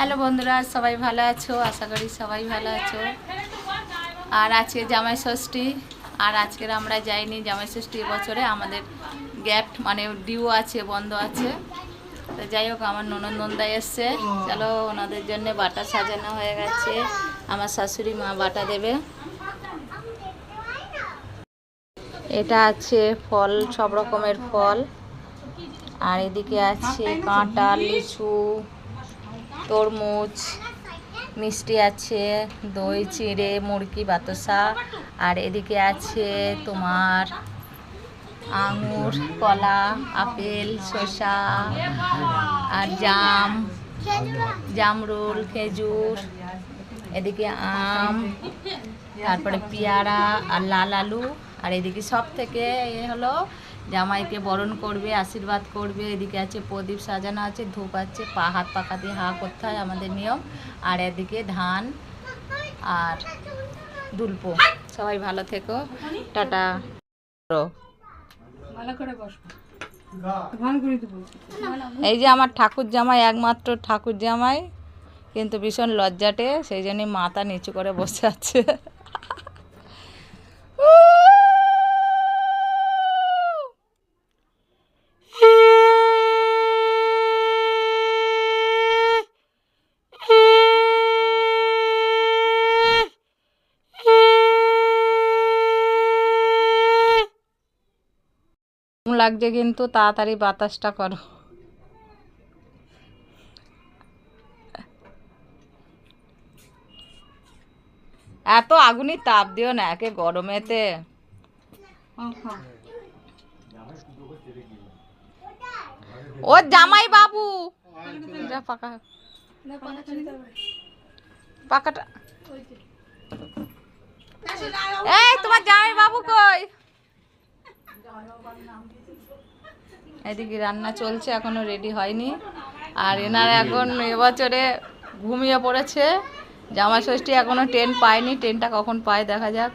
Hello বন্ধুরা, সবাই ভালো আছো? আশা করি সবাই ভালো আছো। আর আজকে জামাই ষষ্ঠী, আর আজকের আমরা যাইনি জামাই ষষ্ঠী এবছরে আমাদের গ্যাট মানে ডিউ আছে, বন্ধ আছে। তো যাই হোক, আমার ননদ এসছে, চলো ওনাদের জন্য বাটা সাজানো হয়ে গেছে। আমার শাশুড়ি মা বাটা দেবে। এটা আছে ফল, সব রকমের ফল। আর এদিকে আছে কাঁঠাল, লিচু, তরমুজ, মিষ্টি আছে, দই চিড়ে, মুরগি, বাতাসা। আর এদিকে আছে তোমার আঙুর, কলা, আপেল, শসা, আর জামরুল, খেজুর, এদিকে আম, তারপরে পেয়ারা আর লাল আলু। আর এদিকে সব থেকে হলো জামাইকে বরণ করবে, আশীর্বাদ করবে। এদিকে আছে প্রদীপ সাজানো আছে, ধূপ আছে, হাত পাখা দিয়ে হা করতে হয় আমাদের নিয়ম। আর এদিকে ধান আর দুলপো। সবাই ভালো থেকো, টাটা। এই যে আমার ঠাকুর জামাই, একমাত্র ঠাকুর জামাই, কিন্তু ভীষণ লজ্জাটে, সেই জন্যই মাথা নিচু করে বসে আছে। লাগছে কিন্তু তাড়াতাড়ি বাতাসটা করো। এত আগুনই তাপ দিও না, একে গরমেতে। ও জামাই বাবু, পাকা পাকাটা। এই তোমার জামাই বাবু কই? এদিকে রান্না চলছে, এখনো রেডি হয়নি। আর এনারা এখন এবছরে ঘুমিয়ে পড়েছে। জামাই ষষ্ঠী এখনো ট্রেন পায়নি, ট্রেনটা কখন পায় দেখা যাক।